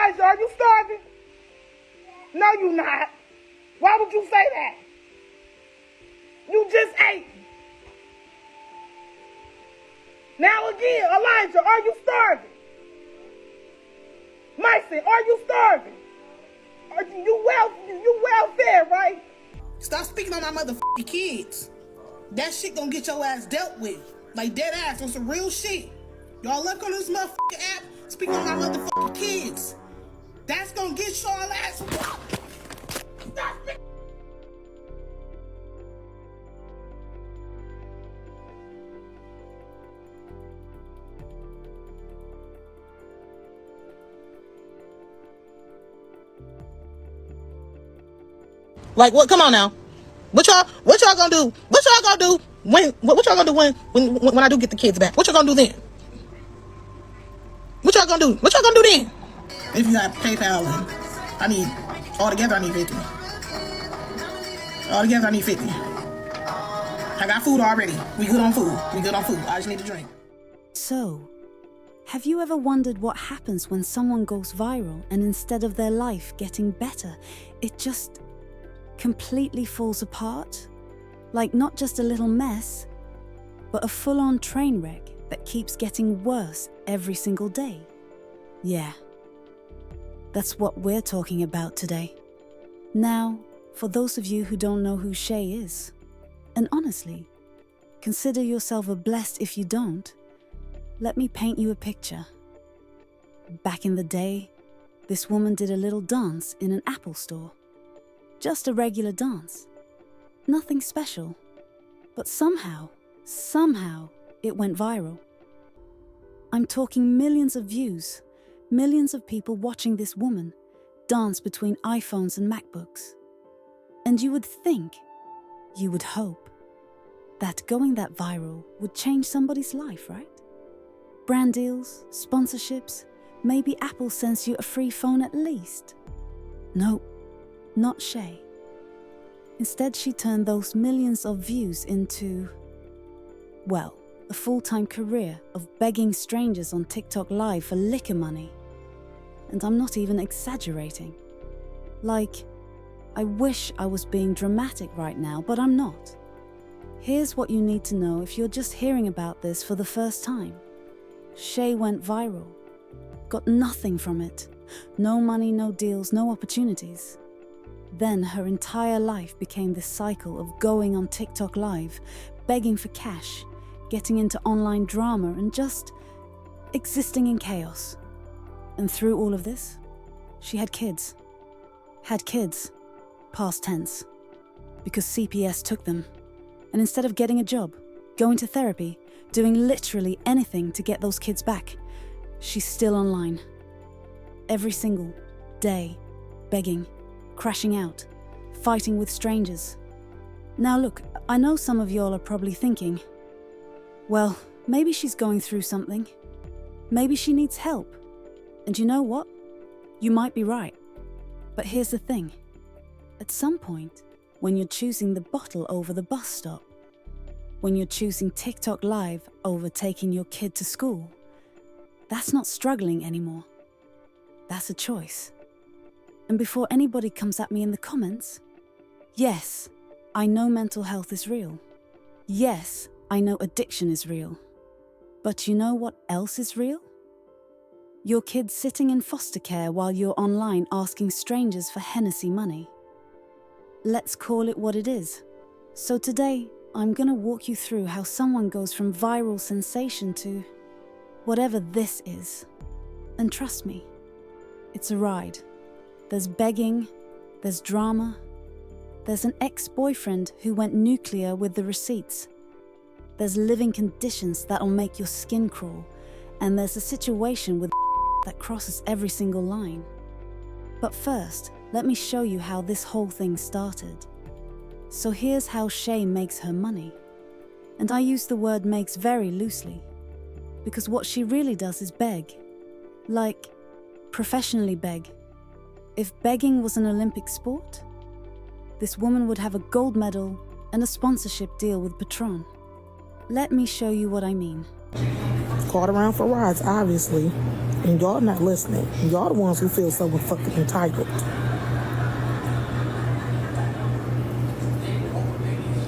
Elijah, are you starving? No, you not. Why would you say that? You just ate. Now again, Elijah, are you starving? Mason, are you starving? Are you welfare, right? Stop speaking on my motherfucking kids. That shit gonna get your ass dealt with. Like dead ass on some real shit. Y'all look on this motherfucking app speaking on my motherfucking kids. That's gonna get y'all ass. Stop speaking. Like what? Come on now. What y'all gonna do? What y'all gonna do what y'all gonna do when I do get the kids back? What y'all gonna do then? What y'all gonna do? What y'all gonna do then? If you got PayPal, altogether I need 50. Altogether I need 50. I got food already. We good on food. I just need to drink. So, have you ever wondered what happens when someone goes viral and instead of their life getting better, it just completely falls apart? Like not just a little mess, but a full-on train wreck that keeps getting worse every single day. Yeah, that's what we're talking about today. Now, for those of you who don't know who Shay is, and honestly, consider yourself blessed if you don't, let me paint you a picture. Back in the day, this woman did a little dance in an Apple store. Just a regular dance. Nothing special. But somehow, it went viral. I'm talking millions of views, millions of people watching this woman dance between iPhones and MacBooks. And you would think, you would hope, that going that viral would change somebody's life, right? Brand deals, sponsorships, maybe Apple sends you a free phone at least. Nope, not Shay. Instead, she turned those millions of views into, well, a full-time career of begging strangers on TikTok Live for liquor money. And I'm not even exaggerating. Like, I wish I was being dramatic right now, but I'm not. Here's what you need to know if you're just hearing about this for the first time. Shay went viral. Got nothing from it. No money, no deals, no opportunities. Then her entire life became this cycle of going on TikTok Live, begging for cash, getting into online drama and just existing in chaos. And through all of this, she had kids. Had kids, past tense, because CPS took them. And instead of getting a job, going to therapy, doing literally anything to get those kids back, she's still online. Every single day, begging, crashing out, fighting with strangers. Now look, I know some of y'all are probably thinking, well, maybe she's going through something. Maybe she needs help. And you know what? You might be right. But here's the thing. At some point, when you're choosing the bottle over the bus stop, when you're choosing TikTok Live over taking your kid to school, that's not struggling anymore. That's a choice. And before anybody comes at me in the comments, yes, I know mental health is real. Yes, I know addiction is real. But you know what else is real? Your kid sitting in foster care while you're online asking strangers for Hennessy money. Let's call it what it is. So today, I'm gonna walk you through how someone goes from viral sensation to whatever this is. And trust me, it's a ride. There's begging, there's drama, there's an ex-boyfriend who went nuclear with the receipts. There's living conditions that'll make your skin crawl, and there's a situation with that crosses every single line. But first, let me show you how this whole thing started. So here's how Shay makes her money. And I use the word makes very loosely, because what she really does is beg. Like, professionally beg. If begging was an Olympic sport, this woman would have a gold medal and a sponsorship deal with Patron. Let me show you what I mean. Called around for rides, obviously. And y'all not listening. Y'all the ones who feel so fucking entitled.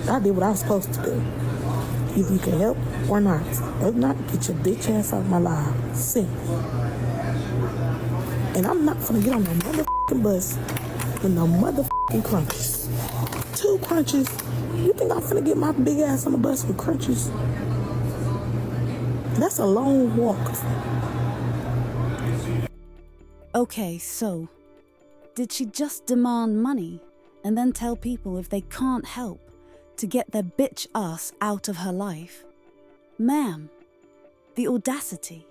I did what I was supposed to do. Either you can help or not. If not, get your bitch ass out of my life. Simple. And I'm not gonna get on no motherfucking bus with no motherfucking crunches. 2 crunches. You think I'm finna get my big ass on the bus with crunches? That's a long walk. Okay, so, did she just demand money and then tell people if they can't help to get their bitch ass out of her life? Ma'am, the audacity.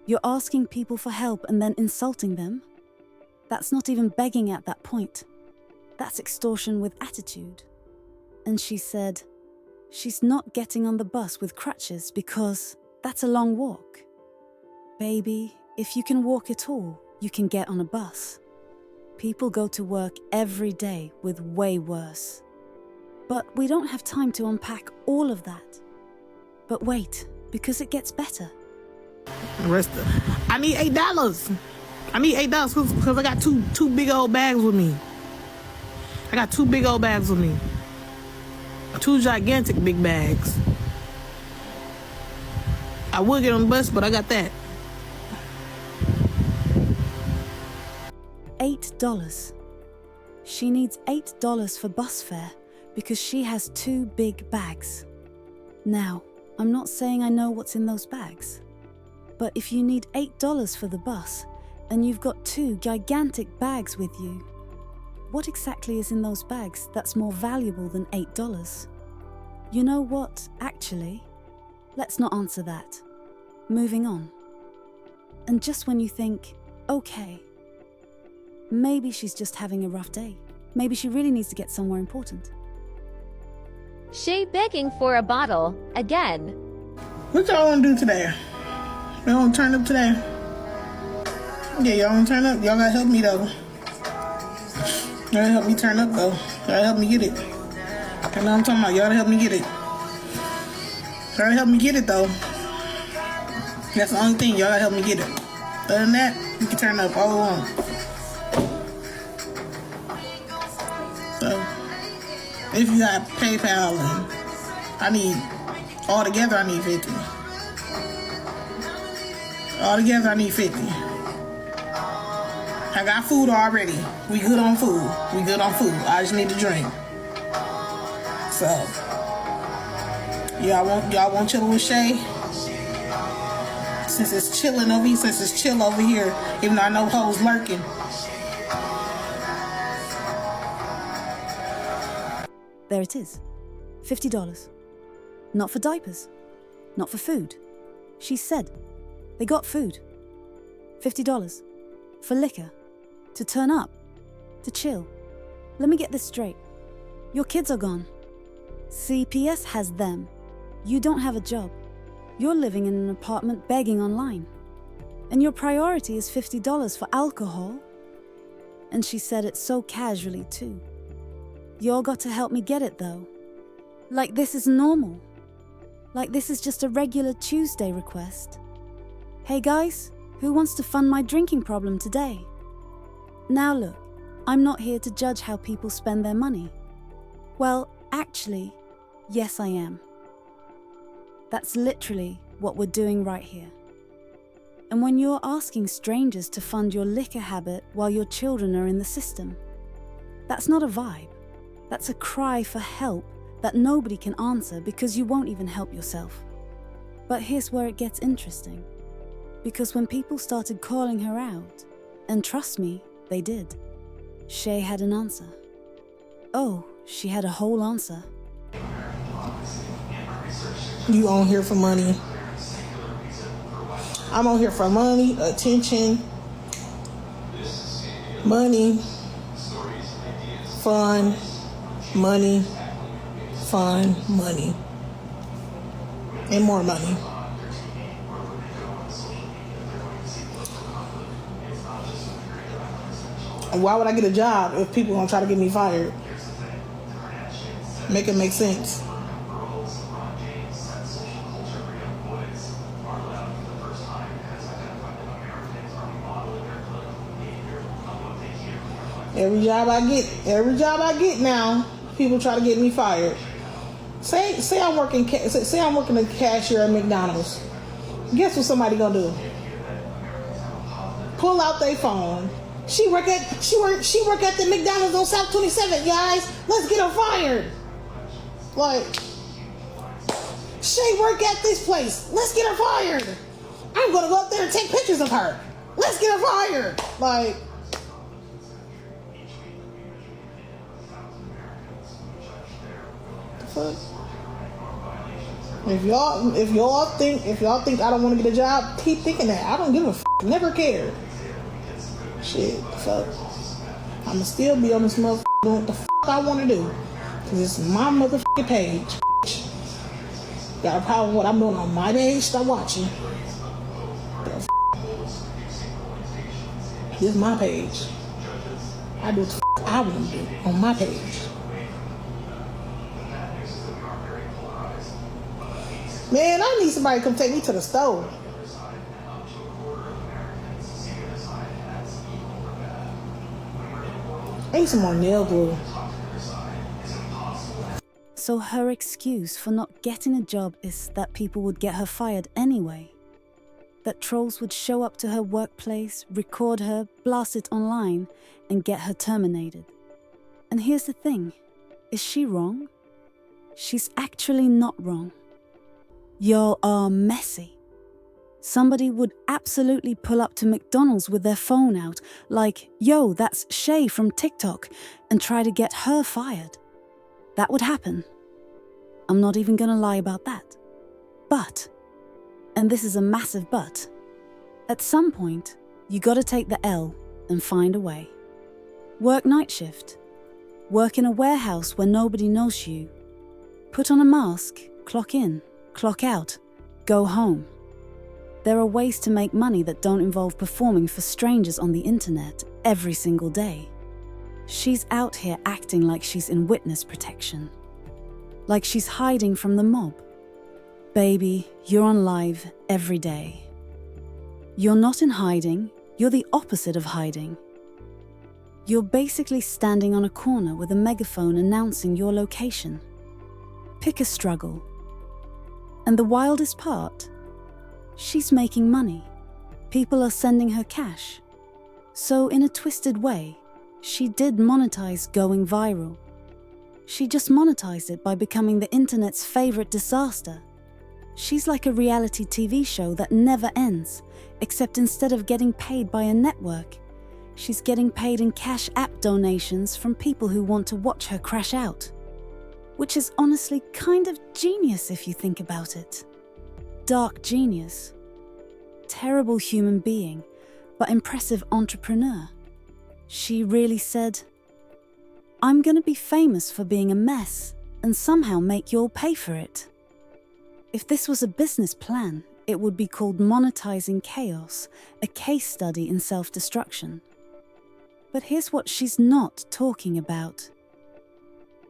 You're asking people for help and then insulting them? That's not even begging at that point. That's extortion with attitude. And she said, she's not getting on the bus with crutches because that's a long walk. Baby, if you can walk at all, you can get on a bus. People go to work every day with way worse. But we don't have time to unpack all of that. But wait, because it gets better. I need $8. I need $8 because I got two big old bags with me. I got 2 big old bags with me. 2 gigantic big bags. I would get on the bus, but I got that. $8. She needs $8 for bus fare because she has 2 big bags. Now, I'm not saying I know what's in those bags, but if you need $8 for the bus and you've got 2 gigantic bags with you, what exactly is in those bags that's more valuable than $8? You know what, actually, let's not answer that. Moving on. And just when you think, okay, maybe she's just having a rough day. Maybe she really needs to get somewhere important. Shay begging for a bottle, again. What y'all want to do today? Y'all want to turn up today? Yeah, y'all want to turn up? Y'all gotta help me, though. Y'all gotta help me turn up, though. Y'all gotta help me get it. You know what I'm talking about? Y'all gotta help me get it. Y'all gotta help me get it, though. That's the only thing. Y'all gotta help me get it. Other than that, you can turn up all we want. So, if you got PayPal, and altogether I need 50. Altogether I need 50. I got food already. We good on food. I just need to drink. So, y'all want chillin' with Shay? Since it's chilling over here, since it's chill over here, even though I know hoes lurking. There it is. $50. Not for diapers. Not for food. She said they got food. $50. For liquor. To turn up. To chill. Let me get this straight. Your kids are gone. CPS has them. You don't have a job. You're living in an apartment begging online. And your priority is $50 for alcohol. And she said it so casually too. Y'all got to help me get it though. Like this is normal. Like this is just a regular Tuesday request. Hey guys, who wants to fund my drinking problem today? Now look, I'm not here to judge how people spend their money. Well, actually, yes I am. That's literally what we're doing right here. And when you're asking strangers to fund your liquor habit while your children are in the system, that's not a vibe. That's a cry for help that nobody can answer because you won't even help yourself. But here's where it gets interesting. Because when people started calling her out, and trust me, they did, Shay had an answer. Oh, she had a whole answer. You on here for money. I'm on here for money, attention, money, fun, money, fun, money, and more money. Why would I get a job if people gonna try to get me fired? Make it make sense. Every job I get now, people try to get me fired. Say I'm working a cashier at McDonald's. Guess what somebody gonna do? Pull out their phone. She work at the McDonald's on South 27th, guys. Let's get her fired. Like, Shay work at this place. Let's get her fired. I'm gonna go up there and take pictures of her. Let's get her fired. Like, the fuck? If y'all think I don't want to get a job, keep thinking that. I don't give a f. Never cared. Shit, fuck. I'ma still be on this motherfucker doing what the f I want to do, cause it's my motherfucking page. Got a problem with what I'm doing on my page? Stop watching. The f. This is my page. I do what the f I want to do on my page. Man, I need somebody to come take me to the store. I need some more nail glue. So her excuse for not getting a job is that people would get her fired anyway. That trolls would show up to her workplace, record her, blast it online, and get her terminated. And here's the thing. Is she wrong? She's actually not wrong. Y'all are messy. Somebody would absolutely pull up to McDonald's with their phone out, like, yo, that's Shay from TikTok, and try to get her fired. That would happen. I'm not even gonna lie about that. But, and this is a massive but, at some point, you gotta take the L and find a way. Work night shift. Work in a warehouse where nobody knows you. Put on a mask, clock in, clock out, go home. There are ways to make money that don't involve performing for strangers on the internet every single day. She's out here acting like she's in witness protection. Like she's hiding from the mob. Baby, you're on live every day. You're not in hiding, you're the opposite of hiding. You're basically standing on a corner with a megaphone announcing your location. Pick a struggle. And the wildest part? She's making money. People are sending her cash. So in a twisted way, she did monetize going viral. She just monetized it by becoming the internet's favorite disaster. She's like a reality TV show that never ends, except instead of getting paid by a network, she's getting paid in cash app donations from people who want to watch her crash out. Which is honestly kind of genius if you think about it. Dark genius. Terrible human being, but impressive entrepreneur. She really said, I'm gonna be famous for being a mess and somehow make you all pay for it. If this was a business plan, it would be called Monetizing Chaos, a case study in self-destruction. But here's what she's not talking about.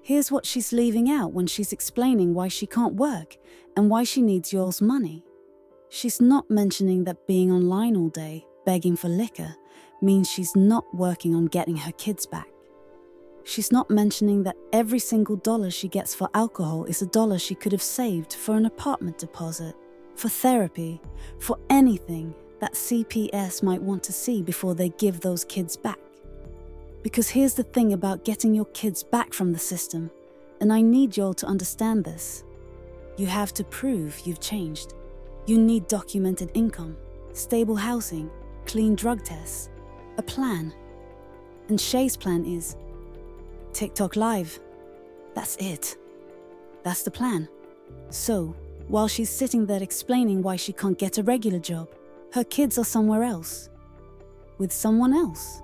Here's what she's leaving out when she's explaining why she can't work and why she needs y'all's money. She's not mentioning that being online all day, begging for liquor, means she's not working on getting her kids back. She's not mentioning that every single dollar she gets for alcohol is a dollar she could have saved for an apartment deposit, for therapy, for anything that CPS might want to see before they give those kids back. Because here's the thing about getting your kids back from the system, and I need y'all to understand this. You have to prove you've changed. You need documented income, stable housing, clean drug tests, a plan. And Shay's plan is TikTok Live. That's it. That's the plan. So, while she's sitting there explaining why she can't get a regular job, her kids are somewhere else. With someone else.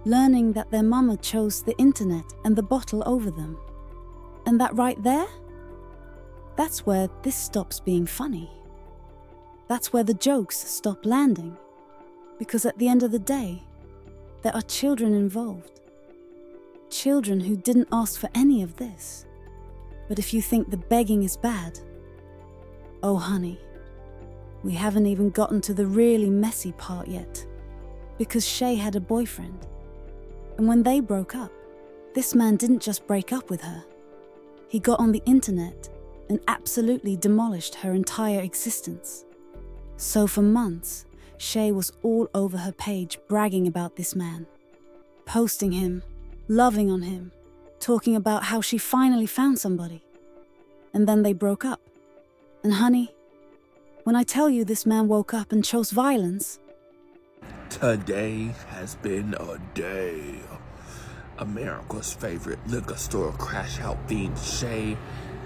Learning that their mama chose the internet and the bottle over them. And that right there? That's where this stops being funny. That's where the jokes stop landing. Because at the end of the day, there are children involved. Children who didn't ask for any of this. But if you think the begging is bad, oh honey, we haven't even gotten to the really messy part yet. Because Shay had a boyfriend. And when they broke up, this man didn't just break up with her. He got on the internet and absolutely demolished her entire existence. So for months, Shay was all over her page bragging about this man, posting him, loving on him, talking about how she finally found somebody. And then they broke up. And honey, when I tell you this man woke up and chose violence... Today has been a day. America's favorite liquor store crash-out fiend Shay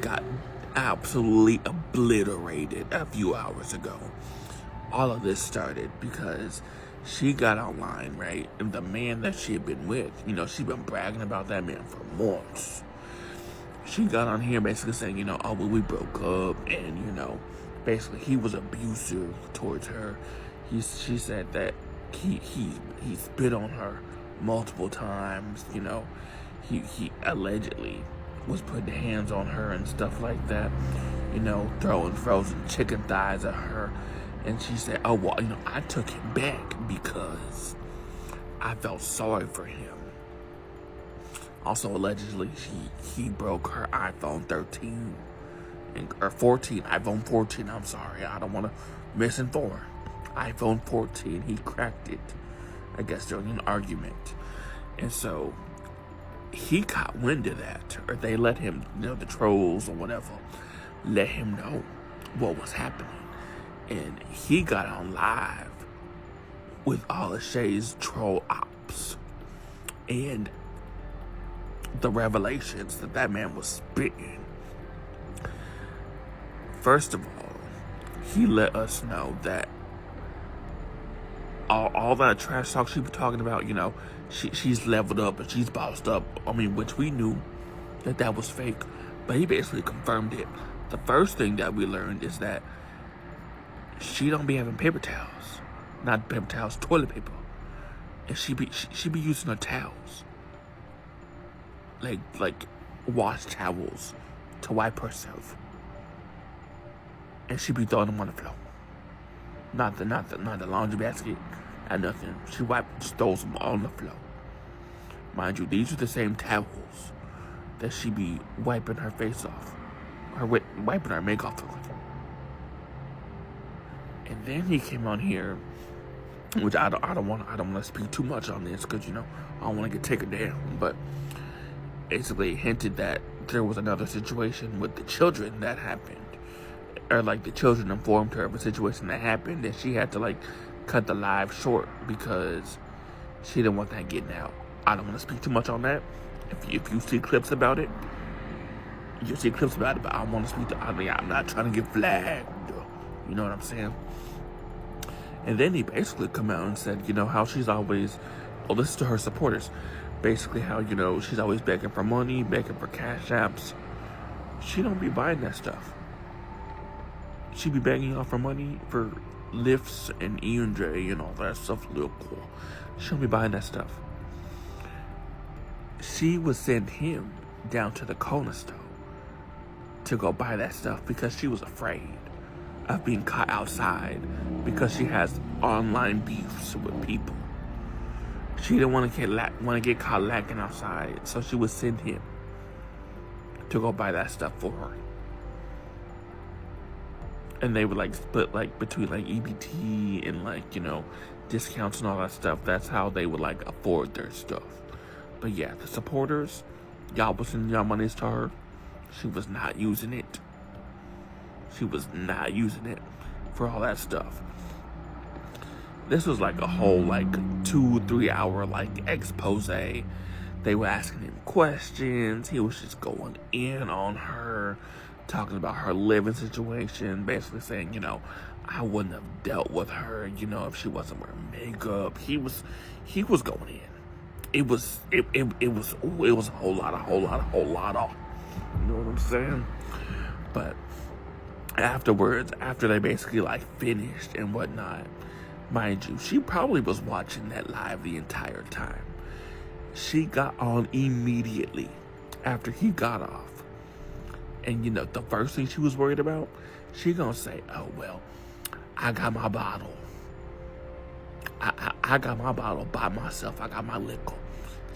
got absolutely obliterated a few hours ago. All of this started because she got online, right? And the man that she had been with, she'd been bragging about that man for months. She got on here basically saying, oh, well, we broke up, and, basically he was abusive towards her. She said that he spit on her multiple times, he allegedly was putting hands on her and stuff like that, throwing frozen chicken thighs at her. And she said, oh, well, I took him back because I felt sorry for him. Also, allegedly, he broke her iPhone 13, or 14, iPhone 14, I'm sorry, I don't want to misinform. iPhone 14, he cracked it, I guess, during an argument. And so, he caught wind of that, or they let him, the trolls or whatever, let him know what was happening. And he got on live with all of Shay's troll ops. And the revelations that man was spitting. First of all, he let us know that all that trash talk she was talking about, she's leveled up and she's bossed up. Which we knew that was fake, but he basically confirmed it. The first thing that we learned is that she don't be having paper towels, not paper towels, toilet paper, and she be using her towels, like wash towels, to wipe herself, and she be throwing them on the floor. Not the laundry basket, and nothing. She throws them on the floor. Mind you, these are the same towels that she be wiping her face off, or wiping her makeup off. And then he came on here, which I don't want to speak too much on this because I don't want to get taken down. But basically hinted that there was another situation with the children that happened, or the children informed her of a situation that happened, and she had to cut the live short because she didn't want that getting out. I don't want to speak too much on that. If you see clips about it, you'll see clips about it. But I don't want to speak to. I'm not trying to get flagged. You know what I'm saying? And then he basically come out and said, how she's always, well, this is to her supporters, basically how, she's always begging for money, begging for cash apps. She don't be buying that stuff. She be begging y'all for money for lifts and E&J and all that stuff, little cool. She don't be buying that stuff. She would send him down to the corner store to go buy that stuff because she was afraid of being caught outside because she has online beefs with people. She didn't want to get caught lacking outside, so she would send him to go buy that stuff for her. And they would split between EBT and discounts and all that stuff. That's how they would afford their stuff. But yeah, the supporters, y'all was sending y'all monies to her. She was not using it. She was not using it for all that stuff. This was a whole 2-3 hour expose. They were asking him questions. He was just going in on her, talking about her living situation, basically saying, I wouldn't have dealt with her, if she wasn't wearing makeup. He was going in. It was a whole lot of. You know what I'm saying? But afterwards, after they basically finished and whatnot, mind you, she probably was watching that live the entire time. She got on immediately after he got off. And the first thing she was worried about, she gonna say, oh, well, I got my bottle. I got my bottle by myself. I got my liquor.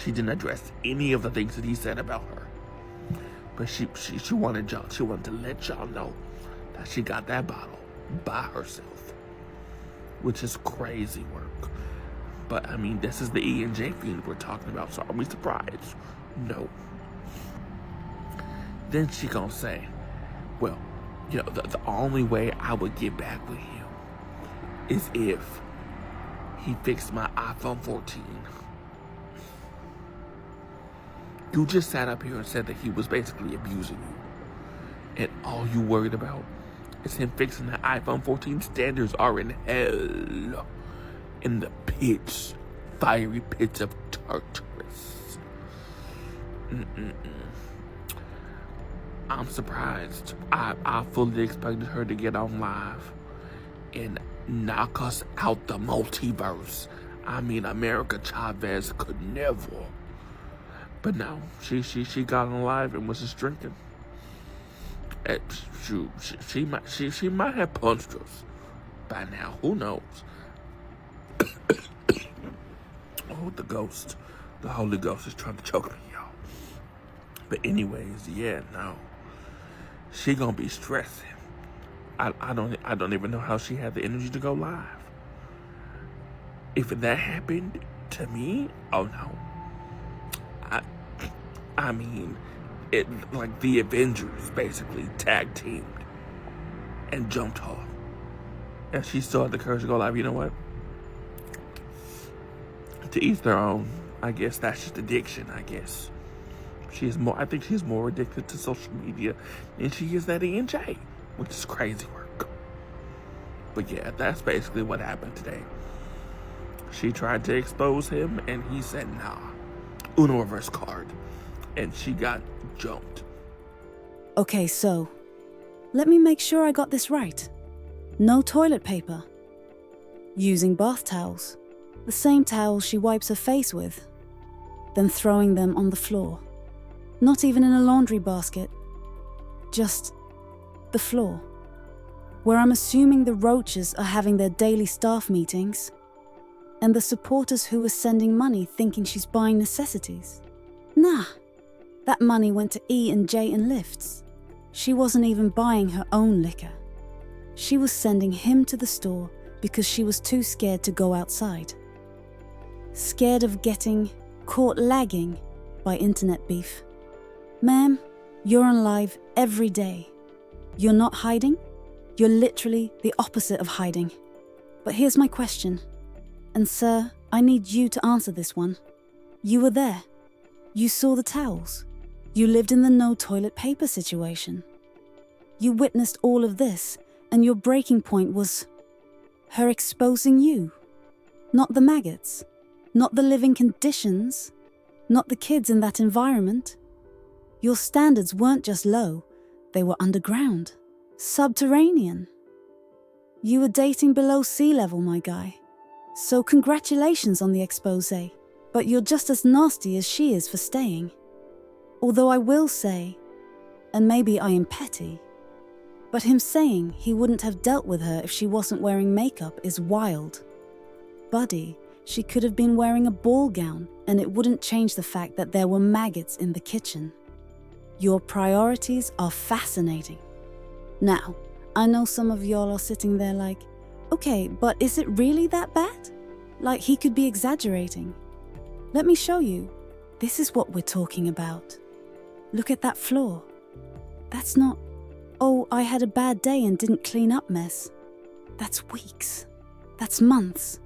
She didn't address any of the things that he said about her. But she wanted y'all, she wanted to let y'all know that she got that bottle by herself, which is crazy work. But I mean, this is the E and J fiend we're talking about, so are we surprised? No. Then she gonna say, well, you know, the only way I would get back with him is if he fixed my iPhone 14. You just sat up here and said that he was basically abusing you. And all you worried about is him fixing the iPhone 14. Standards are in hell. In the pits. Fiery pits of Tartarus. I'm surprised. I fully expected her to get on live and knock us out the multiverse. I mean, America Chavez could never. But no, she got on live and was just drinking. She might have punched us by now. Who knows? Oh, the Holy Ghost is trying to choke me, y'all. But anyways, yeah, no, she gonna be stressing. I don't even know how she had the energy to go live. If that happened to me, oh no. I mean, it like the Avengers basically tag teamed and jumped her. And she still had the courage to go live. You know what? To each their own. I guess that's just addiction, I guess. I think she's more addicted to social media than she is that ENJ, which is crazy work. But yeah, that's basically what happened today. She tried to expose him and he said, nah. Uno reverse card. And she got jumped. Okay, so, let me make sure I got this right. No toilet paper. Using bath towels. The same towels she wipes her face with. Then throwing them on the floor. Not even in a laundry basket. Just the floor. Where I'm assuming the roaches are having their daily staff meetings. And the supporters who are sending money thinking she's buying necessities. Nah. That money went to E and J and lifts. She wasn't even buying her own liquor. She was sending him to the store because she was too scared to go outside. Scared of getting caught lagging by internet beef. Ma'am, you're on live every day. You're not hiding. You're literally the opposite of hiding. But here's my question. And sir, I need you to answer this one. You were there. You saw the towels. You lived in the no toilet paper situation. You witnessed all of this, and your breaking point was her exposing you. Not the maggots, not the living conditions, not the kids in that environment. Your standards weren't just low, they were underground, subterranean. You were dating below sea level, my guy. So congratulations on the expose, but you're just as nasty as she is for staying. Although I will say, and maybe I am petty, but him saying he wouldn't have dealt with her if she wasn't wearing makeup is wild. Buddy, she could have been wearing a ball gown and it wouldn't change the fact that there were maggots in the kitchen. Your priorities are fascinating. Now, I know some of y'all are sitting there like, okay, but is it really that bad? Like he could be exaggerating. Let me show you. This is what we're talking about. Look at that floor. That's not, oh, I had a bad day and didn't clean up mess. That's weeks. That's months.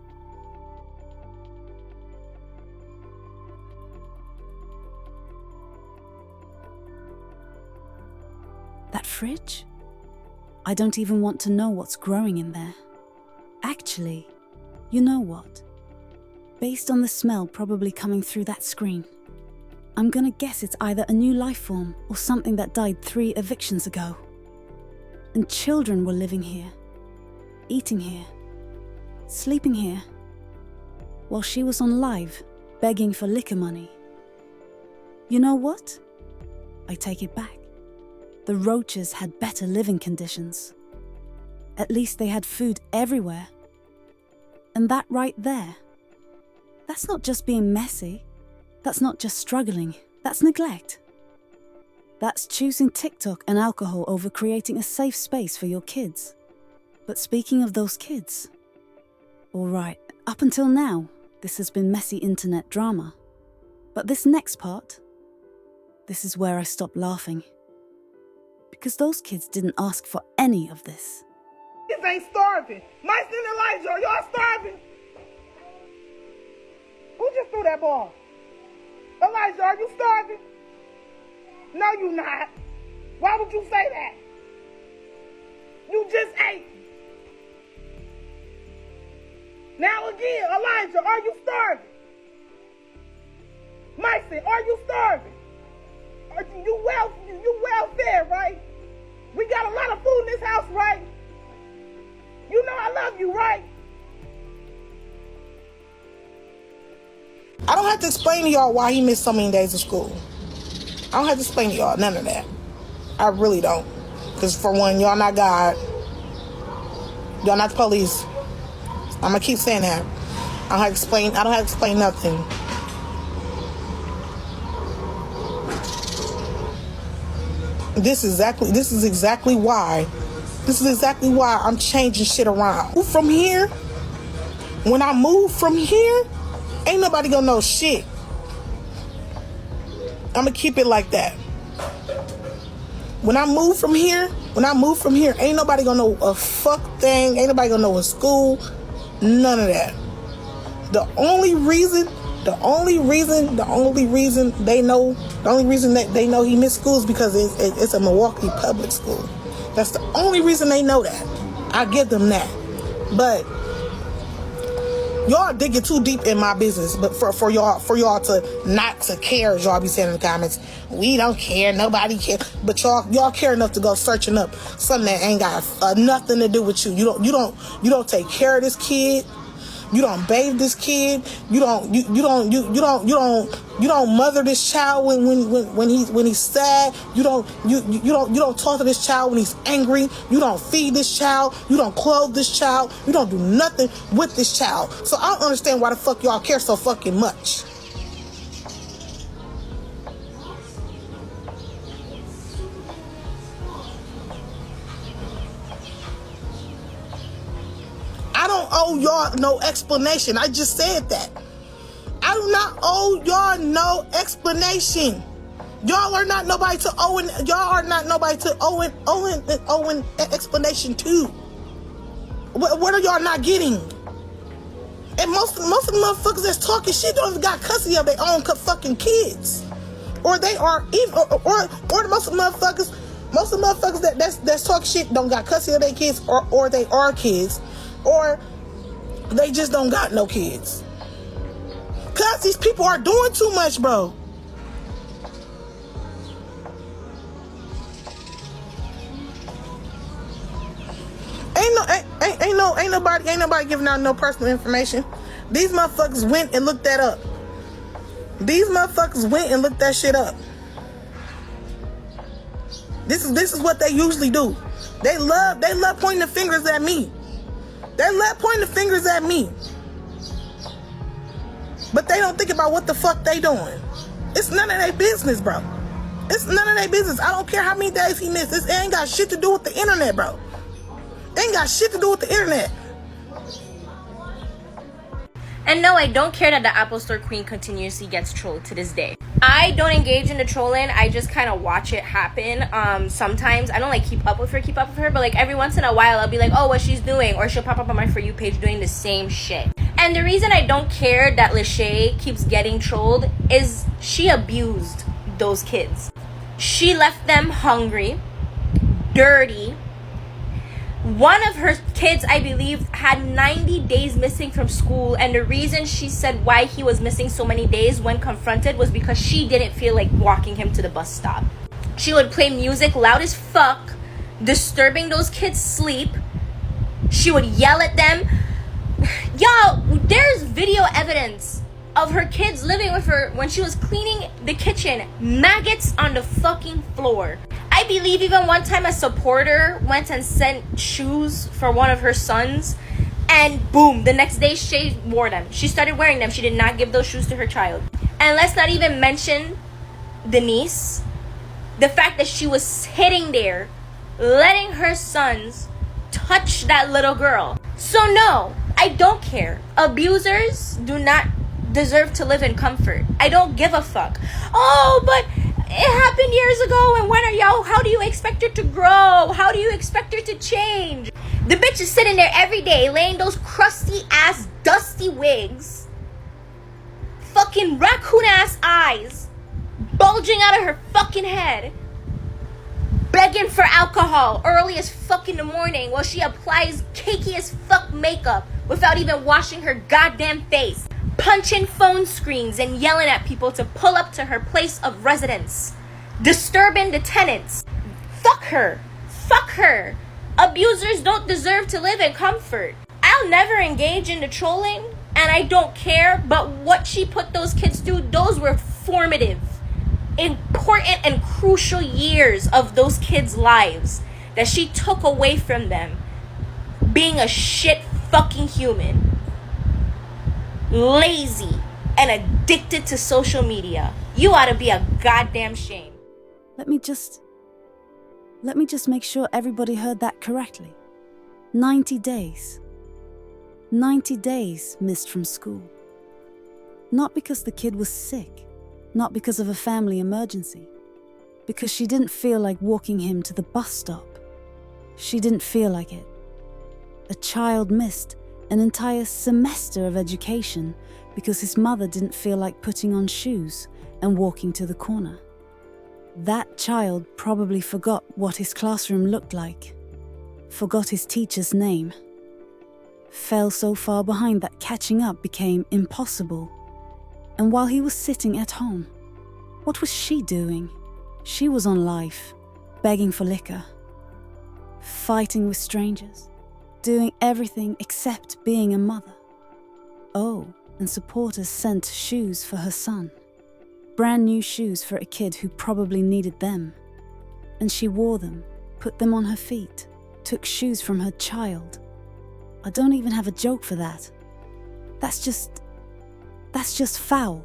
That fridge? I don't even want to know what's growing in there. Actually, you know what? Based on the smell probably coming through that screen, I'm gonna guess it's either a new life form or something that died 3 evictions ago. And children were living here, eating here, sleeping here, while she was on live, begging for liquor money. You know what? I take it back. The roaches had better living conditions. At least they had food everywhere. And that right there, that's not just being messy. That's not just struggling, that's neglect. That's choosing TikTok and alcohol over creating a safe space for your kids. But speaking of those kids, all right, up until now, this has been messy internet drama. But this next part, this is where I stop laughing. Because those kids didn't ask for any of this. Kids ain't starving. Mike and Elijah, are y'all starving? Who just threw that ball? Elijah, are you starving? No, you not. Why would you say that? You just ate. Now again, Elijah, are you starving? Mason, are you starving? Are you well fed, right? We got a lot of food in this house, right? You know I love you, right? I don't have to explain to y'all why he missed so many days of school. I don't have to explain to y'all none of that. I really don't. Because for one, y'all not God. Y'all not the police. I'm gonna keep saying that. I don't have to explain nothing. This is exactly why I'm changing shit around. From here, when I move from here, ain't nobody gonna know shit. I'm gonna keep it like that. When I move from here, ain't nobody gonna know a fuck thing. Ain't nobody gonna know a school. None of that. The only reason they know he missed school is because it's a Milwaukee public school. That's the only reason they know that. I give them that. But y'all digging too deep in my business. But for y'all to not to care, as y'all be saying in the comments, we don't care, nobody care. But y'all care enough to go searching up something that ain't got nothing to do with you. You don't take care of this kid. You don't bathe this kid. You don't mother this child when he's sad. You don't talk to this child when he's angry. You don't feed this child. You don't clothe this child. You don't do nothing with this child. So I don't understand why the fuck y'all care so fucking much. I don't owe y'all no explanation. I just said that. I do not owe y'all no explanation. Y'all are not nobody to owe an explanation to. What are y'all not getting? And most of the motherfuckers that's talking shit don't even got custody of their own fucking kids, or they are even, or most of the motherfuckers that's talking shit don't got custody of their kids, or they are kids. Or they just don't got no kids. Cause these people are doing too much, bro. Ain't nobody giving out no personal information. These motherfuckers went and looked that up. These motherfuckers went and looked that shit up. This is what they usually do. They love pointing the fingers at me. They love pointing the fingers at me. But they don't think about what the fuck they doing. It's none of their business, bro. It's none of their business. I don't care how many days he missed. It ain't got shit to do with the internet, bro. It ain't got shit to do with the internet. And no, I don't care that the Apple Store Queen continuously gets trolled to this day. I don't engage in the trolling. I just kind of watch it happen. Sometimes I don't like keep up with her, but like every once in a while I'll be like, oh, what she's doing, or she'll pop up on my For You page doing the same shit. And the reason I don't care that Lashay keeps getting trolled is she abused those kids. She left them hungry, dirty. One of her kids, I believe, had 90 days missing from school, and the reason she said why he was missing so many days when confronted was because she didn't feel like walking him to the bus stop. She would play music loud as fuck, disturbing those kids' sleep. She would yell at them. Y'all, there's video evidence of her kids living with her when she was cleaning the kitchen. Maggots on the fucking floor. I believe even one time a supporter went and sent shoes for one of her sons, and boom, the next day she wore them. She started wearing them. She did not give those shoes to her child. And let's not even mention Denise. The fact that she was sitting there letting her sons touch that little girl. So no, I don't care. Abusers do not deserve to live in comfort. I don't give a fuck. Oh, but it happened years ago, and when are y'all, how do you expect her to grow? How do you expect her to change? The bitch is sitting there every day laying those crusty ass dusty wigs, fucking raccoon ass eyes bulging out of her fucking head, begging for alcohol early as fuck in the morning while she applies cakey as fuck makeup without even washing her goddamn face, punching phone screens and yelling at people to pull up to her place of residence, disturbing the tenants. Fuck her. Fuck her. Abusers don't deserve to live in comfort. I'll never engage in the trolling, and I don't care, but what she put those kids through, those were formative, important and crucial years of those kids' lives that she took away from them being a shit fucking human, lazy and addicted to social media. You ought to be a goddamn shame. Let me just make sure everybody heard that correctly. 90 days. 90 days missed from school. Not because the kid was sick, not because of a family emergency, because she didn't feel like walking him to the bus stop. She didn't feel like it. A child missed an entire semester of education because his mother didn't feel like putting on shoes and walking to the corner. That child probably forgot what his classroom looked like, forgot his teacher's name, fell so far behind that catching up became impossible. And while he was sitting at home, what was she doing? She was on life, begging for liquor, fighting with strangers, doing everything except being a mother. Oh, and supporters sent shoes for her son. Brand new shoes for a kid who probably needed them. And she wore them, put them on her feet, took shoes from her child. I don't even have a joke for that. That's just foul.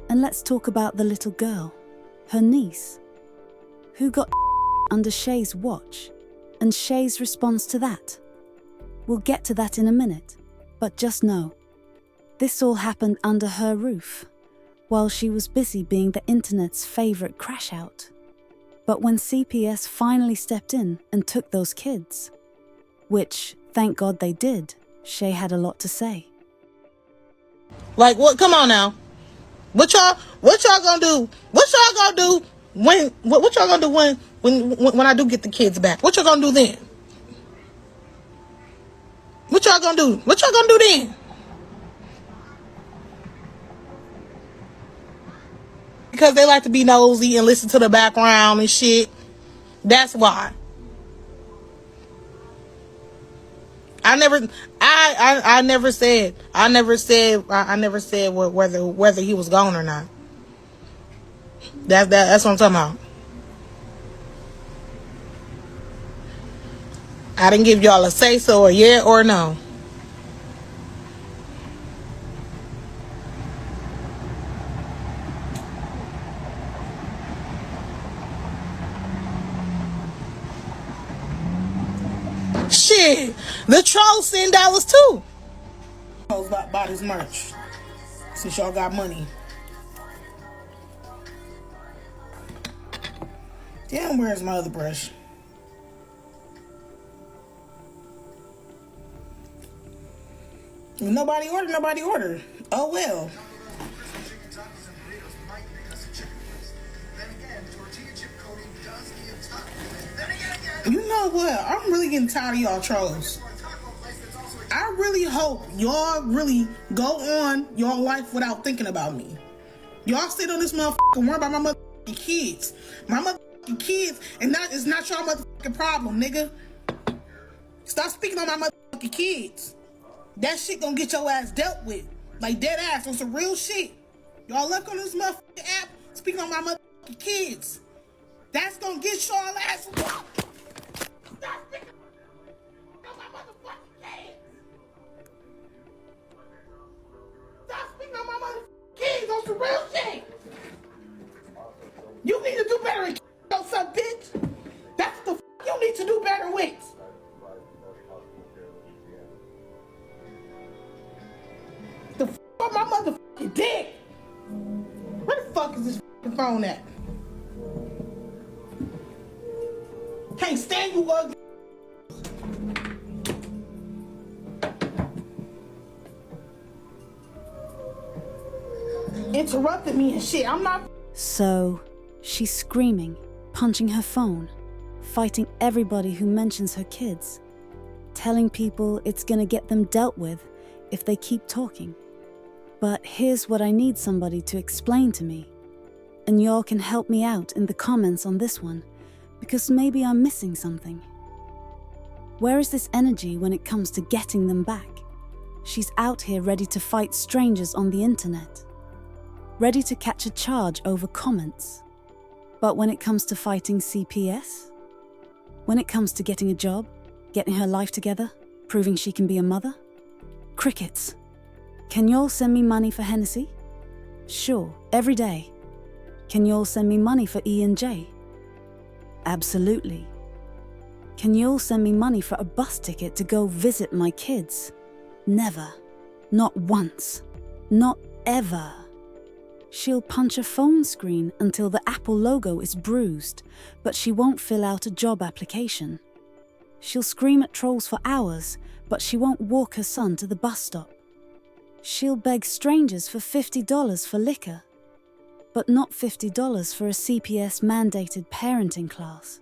And let's talk about the little girl, her niece, who got under Shay's watch, and Shay's response to that. We'll get to that in a minute, but just know, this all happened under her roof, while she was busy being the internet's favorite crash out. But when CPS finally stepped in and took those kids, which, thank God they did, Shay had a lot to say. Like, what? Come on now. What y'all gonna do? What y'all gonna do what y'all gonna do when I do get the kids back? What y'all gonna do then? What y'all gonna do? What y'all gonna do then? Because they like to be nosy and listen to the background and shit. That's why. I never said whether he was gone or not. That's what I'm talking about. I didn't give y'all a say so or yeah or no. Shit, the troll send dollars too. Bought his merch since y'all got money. Damn, where's my other brush? If nobody ordered. Oh well. You know what? I'm really getting tired of y'all trolls. I really hope y'all really go on your life without thinking about me. Y'all sit on this motherfucker worry about my motherfucking kids. My motherfucking kids, and that is not your motherfucking problem, nigga. Stop speaking on my motherfucking kids. That shit gonna get your ass dealt with. Like dead ass on some real shit. Y'all look on this motherfucking app speaking on my motherfucking kids. That's gonna get y'all ass whooped. Stop speaking on my motherfucking kids. Stop speaking on my motherfucking kids on some real shit. phone at? Can't stand you ugly. Interrupted me and shit. I'm not. So, she's screaming, punching her phone, fighting everybody who mentions her kids, telling people it's gonna get them dealt with if they keep talking. But here's what I need somebody to explain to me. And y'all can help me out in the comments on this one, because maybe I'm missing something. Where is this energy when it comes to getting them back? She's out here ready to fight strangers on the internet, ready to catch a charge over comments. But when it comes to fighting CPS? When it comes to getting a job, getting her life together, proving she can be a mother? Crickets. Can y'all send me money for Hennessy? Sure, every day. Can y'all send me money for E&J? Absolutely. Can y'all send me money for a bus ticket to go visit my kids? Never. Not once. Not ever. She'll punch a phone screen until the Apple logo is bruised, but she won't fill out a job application. She'll scream at trolls for hours, but she won't walk her son to the bus stop. She'll beg strangers for $50 for liquor, but not $50 for a CPS-mandated parenting class.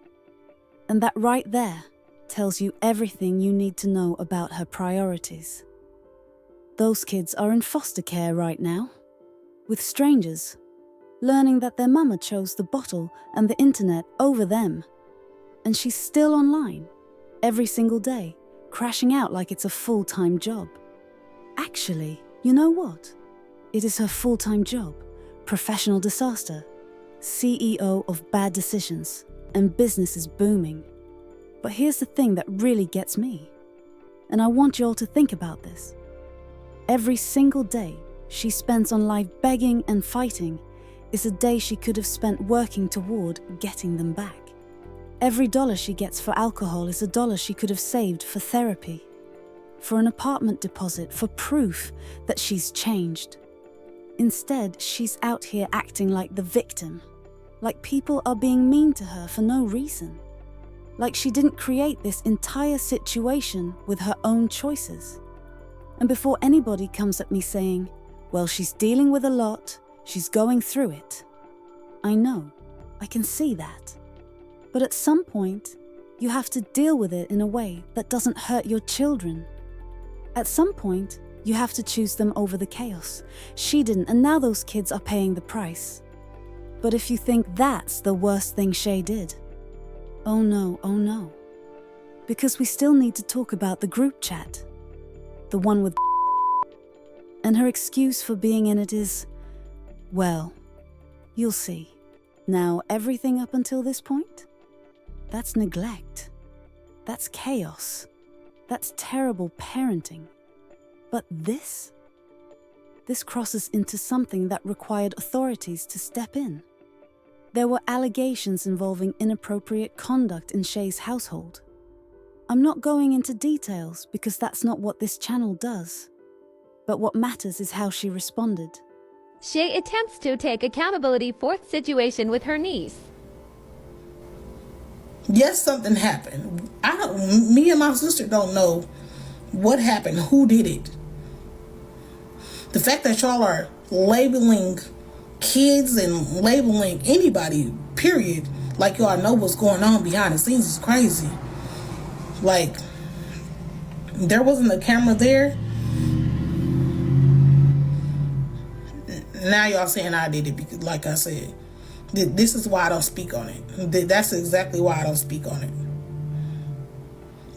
And that right there tells you everything you need to know about her priorities. Those kids are in foster care right now, with strangers, learning that their mama chose the bottle and the internet over them. And she's still online, every single day, crashing out like it's a full-time job. Actually, you know what? It is her full-time job, professional disaster, CEO of Bad Decisions, and business is booming. But here's the thing that really gets me, and I want you all to think about this. Every single day she spends on live begging and fighting is a day she could have spent working toward getting them back. Every dollar she gets for alcohol is a dollar she could have saved for therapy, for an apartment deposit, for proof that she's changed. Instead, she's out here acting like the victim, like people are being mean to her for no reason, like she didn't create this entire situation with her own choices. And before anybody comes at me saying, well, she's dealing with a lot, she's going through it. I know, I can see that. But at some point, you have to deal with it in a way that doesn't hurt your children. At some point, you have to choose them over the chaos. She didn't, and now those kids are paying the price. But if you think that's the worst thing Shay did, oh no, oh no. Because we still need to talk about the group chat. The one with and her excuse for being in it is, well, you'll see. Now, everything up until this point? That's neglect. That's chaos. That's terrible parenting. But this crosses into something that required authorities to step in. There were allegations involving inappropriate conduct in Shay's household. I'm not going into details because that's not what this channel does. But what matters is how she responded. Shay attempts to take accountability for the situation with her niece. Yes, something happened. Me and my sister don't know what happened, who did it. The fact that y'all are labeling kids and labeling anybody, period, like y'all know what's going on behind the scenes is crazy. Like, there wasn't a camera there. Now y'all saying I did it because, like I said, this is why I don't speak on it. That's exactly why I don't speak on it.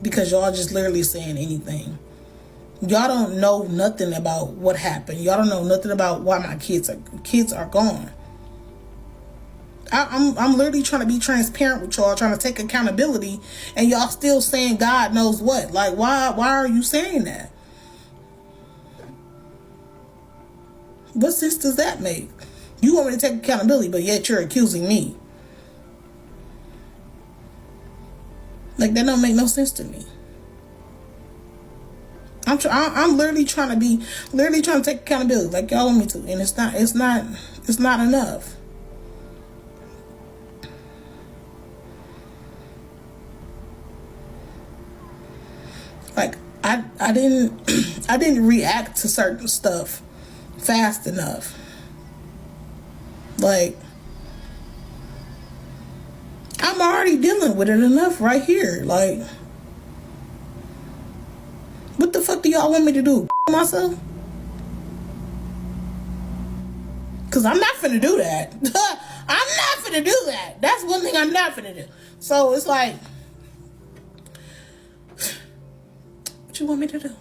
Because y'all just literally saying anything. Y'all don't know nothing about what happened. Y'all don't know nothing about why my kids are gone. I'm literally trying to be transparent with y'all, trying to take accountability, and y'all still saying God knows what. Like, why are you saying that? What sense does that make? You want me to take accountability, but yet you're accusing me. Like, that don't make no sense to me. I'm literally trying to take accountability, like y'all want me to, and it's not enough. I didn't react to certain stuff fast enough. Like, I'm already dealing with it enough right here. Like, what the fuck do y'all want me to do? Myself? Because I'm not finna do that. I'm not finna do that. That's one thing I'm not finna do. So it's like, what you want me to do?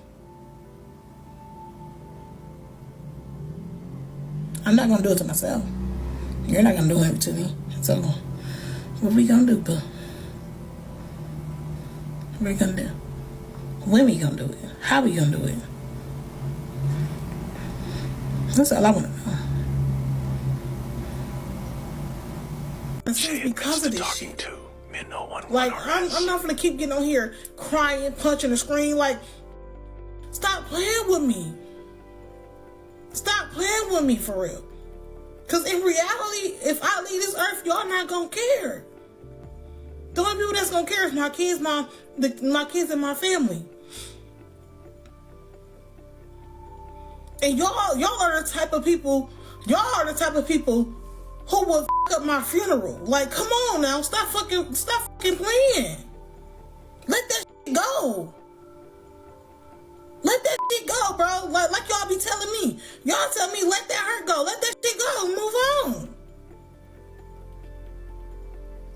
I'm not gonna do it to myself. You're not gonna do it to me. So what we gonna do, boo? What we gonna do? When we gonna do it? How we gonna do it? That's all I wanna know. It's because of this shit. Like, I'm not gonna keep getting on here crying, punching the screen. Like, stop playing with me. Stop playing with me for real. Because in reality, if I leave this earth, y'all not gonna care. The only people that's gonna care is my kids, my kids and my family. And y'all are the type of people, who would fuck up my funeral. Like, come on now, stop fucking playing. Let that shit go. Let that shit go, bro. Like y'all be telling me. Y'all tell me, let that hurt go. Let that shit go. Move on.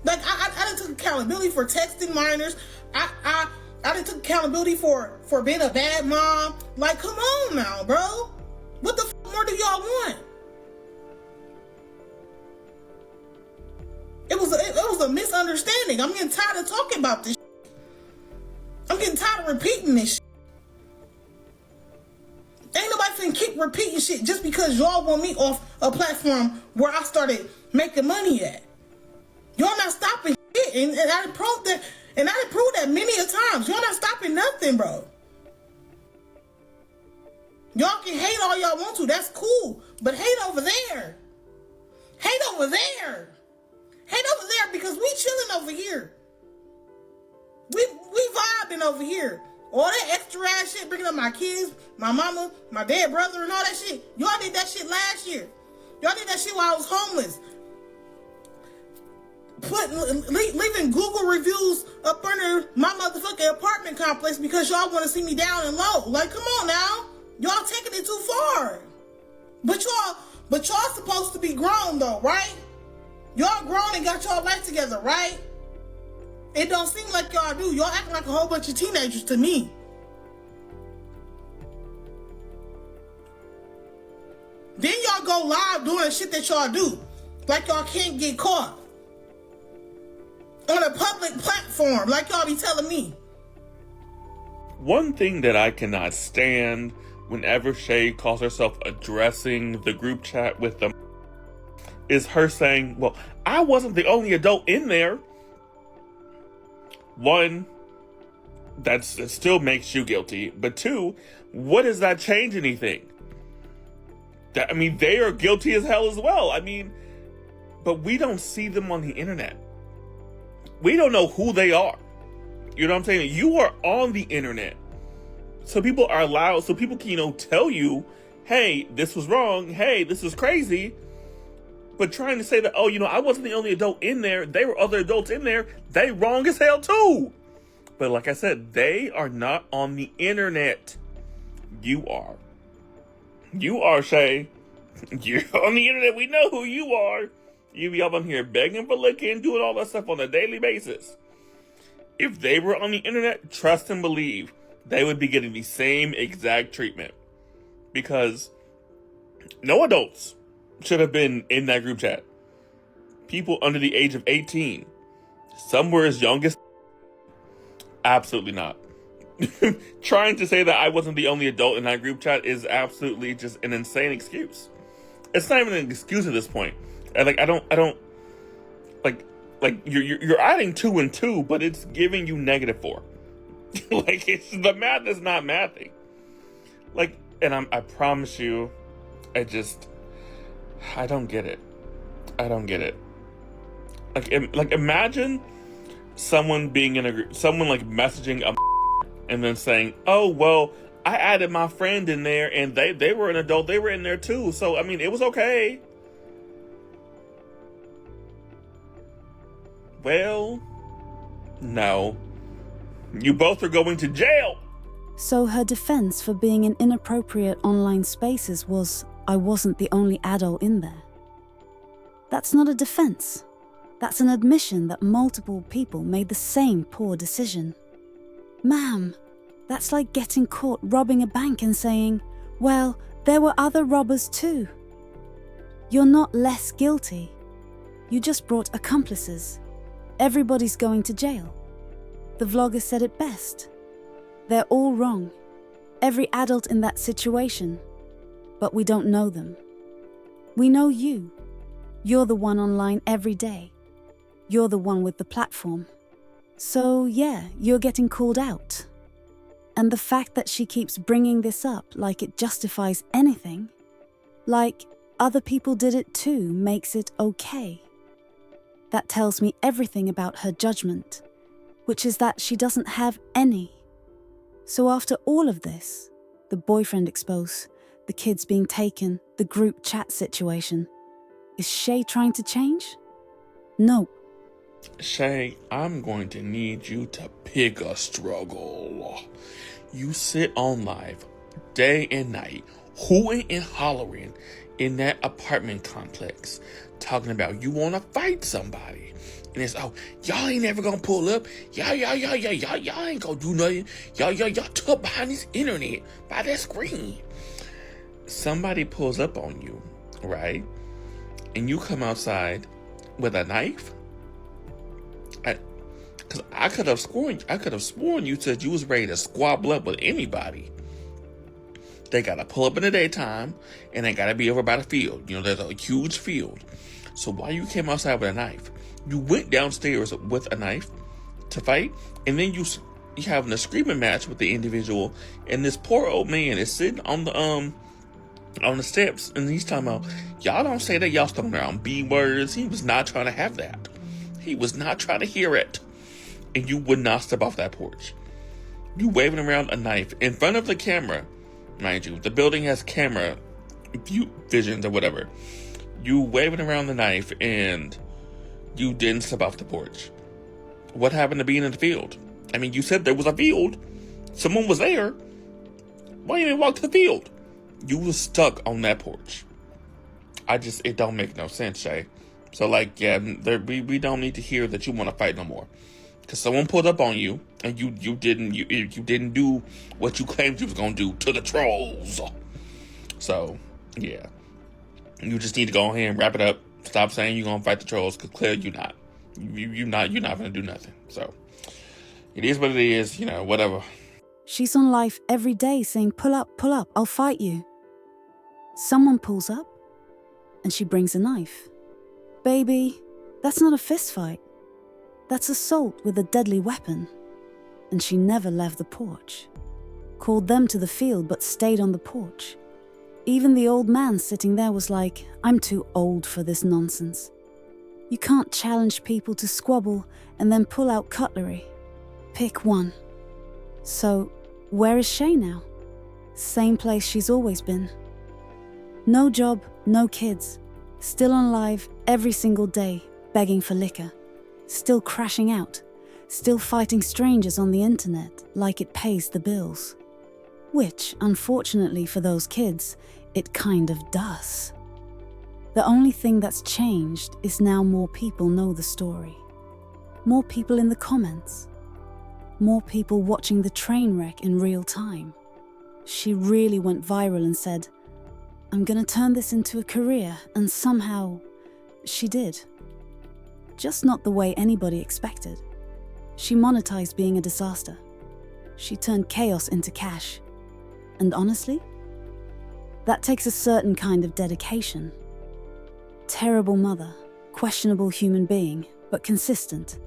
Like, I done took accountability for texting minors. I done took accountability for being a bad mom. Like, come on now, bro. What the fuck more do y'all want? It was a misunderstanding. I'm getting tired of talking about this shit. I'm getting tired of repeating this shit. Ain't nobody finna keep repeating shit just because y'all want me off a platform where I started making money at. Y'all not stopping shit, and I proved that. And I proved that many a times. Y'all not stopping nothing, bro. Y'all can hate all y'all want to. That's cool, but hate over there. Hate over there. Hate over there because we chilling over here. We vibing over here. All that extra ass shit, bringing up my kids, my mama, my dead brother, and all that shit. Y'all did that shit last year. Y'all did that shit while I was homeless. Leaving Google reviews up under my motherfucking apartment complex because y'all want to see me down and low. Like, come on now. Y'all taking it too far. But y'all supposed to be grown though, right? Y'all grown and got y'all life together, right? It don't seem like y'all do. Y'all acting like a whole bunch of teenagers to me. Then y'all go live doing shit that y'all do. Like y'all can't get caught. On a public platform, like y'all be telling me. One thing that I cannot stand whenever Shay calls herself addressing the group chat with them is her saying, well, I wasn't the only adult in there. One, it still makes you guilty. But two, what does that change anything? They are guilty as hell as well. But we don't see them on the internet. We don't know who they are. You know what I'm saying? You are on the internet. So people are allowed, so people can, tell you, hey, this was wrong. Hey, this is crazy. But trying to say that, I wasn't the only adult in there. There were other adults in there. They wrong as hell too. But like I said, they are not on the internet. You are. You are, Shay. You're on the internet. We know who you are. You be up on here begging for licking, doing all that stuff on a daily basis. If they were on the internet, trust and believe, they would be getting the same exact treatment. Because no adults should have been in that group chat. People under the age of 18. Some were as young as... Absolutely not. Trying to say that I wasn't the only adult in that group chat is absolutely just an insane excuse. It's not even an excuse at this point. I don't you're adding 2 and 2, but it's giving you -4. It's the math is not mathing. And I promise you, I don't get it. I don't get it. Imagine someone being in a group, someone messaging and then saying, oh, well, I added my friend in there and they were an adult. They were in there too. So, I mean, it was okay. Well, no. You both are going to jail. So her defense for being in inappropriate online spaces was, I wasn't the only adult in there. That's not a defense. That's an admission that multiple people made the same poor decision. Ma'am, that's like getting caught robbing a bank and saying, well, there were other robbers too. You're not less guilty. You just brought accomplices. Everybody's going to jail. The vlogger said it best. They're all wrong. Every adult in that situation. But we don't know them. We know you. You're the one online every day. You're the one with the platform. So yeah, you're getting called out. And the fact that she keeps bringing this up like it justifies anything, like other people did it too, makes it okay. That tells me everything about her judgment, which is that she doesn't have any. So after all of this, the boyfriend exposed, the kids being taken, the group chat situation, is Shay trying to change? No. Shay, I'm going to need you to pick a struggle. You sit on live day and night, hooting and hollering in that apartment complex, talking about you want to fight somebody. And it's, oh, y'all ain't never gonna pull up. Y'all ain't gonna do nothing. Y'all tucked behind this internet, by that screen. Somebody pulls up on you, right? And you come outside with a knife. Because I could have sworn you said you was ready to squabble up with anybody. They gotta pull up in the daytime, and they gotta be over by the field. You know, there's a huge field. So why you came outside with a knife? You went downstairs with a knife to fight, and then you having a screaming match with the individual, and this poor old man is sitting on the steps, and he's talking about, y'all don't say that, y'all throwing around B words. He was not trying to have that. He was not trying to hear it. And you would not step off that porch. You waving around a knife in front of the camera, mind you. The building has camera visions or whatever. You waving around the knife and you didn't step off the porch. What happened to being in the field? I mean, you said there was a field. Someone was there. Why you didn't walk to the field? You was stuck on that porch. It don't make no sense, Shay. So, like, yeah, we don't need to hear that you want to fight no more. Because someone pulled up on you, and you didn't do what you claimed you was going to do to the trolls. So, yeah. You just need to go ahead and wrap it up. Stop saying you're going to fight the trolls, because clearly you're not. You're not going to do nothing. So, it is what it is, you know, whatever. She's on live every day saying, pull up, I'll fight you. Someone pulls up, and she brings a knife. Baby, that's not a fist fight. That's assault with a deadly weapon. And she never left the porch. Called them to the field but stayed on the porch. Even the old man sitting there was like, I'm too old for this nonsense. You can't challenge people to squabble and then pull out cutlery. Pick one. So, where is Shay now? Same place she's always been. No job, no kids. Still on live every single day, begging for liquor. Still crashing out. Still fighting strangers on the internet like it pays the bills. Which, unfortunately for those kids, it kind of does. The only thing that's changed is now more people know the story. More people in the comments. More people watching the train wreck in real time. She really went viral and said, I'm gonna turn this into a career, and somehow, she did. Just not the way anybody expected. She monetized being a disaster. She turned chaos into cash. And honestly, that takes a certain kind of dedication. Terrible mother, questionable human being, but consistent.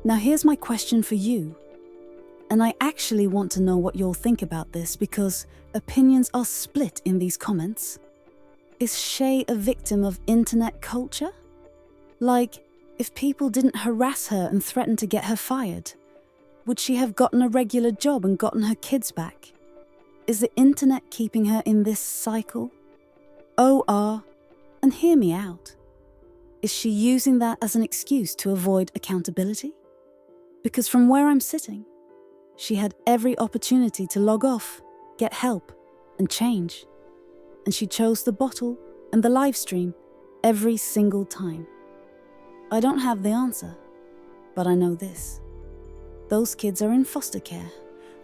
Now here's my question for you. And I actually want to know what you'll think about this because opinions are split in these comments. Is Shay a victim of internet culture? Like, if people didn't harass her and threaten to get her fired, Would she have gotten a regular job and gotten her kids back? Is the internet keeping her in this cycle? And hear me out. Is she using that as an excuse to avoid accountability? Because from where I'm sitting, she had every opportunity to log off, get help, and change. And she chose the bottle and the live stream every single time. I don't have the answer, but I know this. Those kids are in foster care,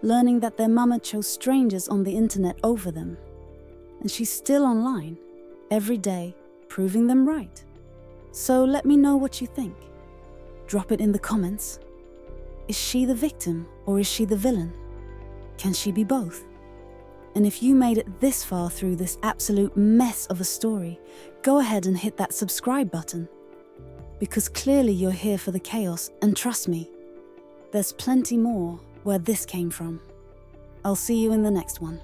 learning that their mama chose strangers on the internet over them. And she's still online, every day, proving them right. So let me know what you think. Drop it in the comments. Is she the victim or is she the villain? Can she be both? And if you made it this far through this absolute mess of a story, go ahead and hit that subscribe button. Because clearly you're here for the chaos, and trust me, there's plenty more where this came from. I'll see you in the next one.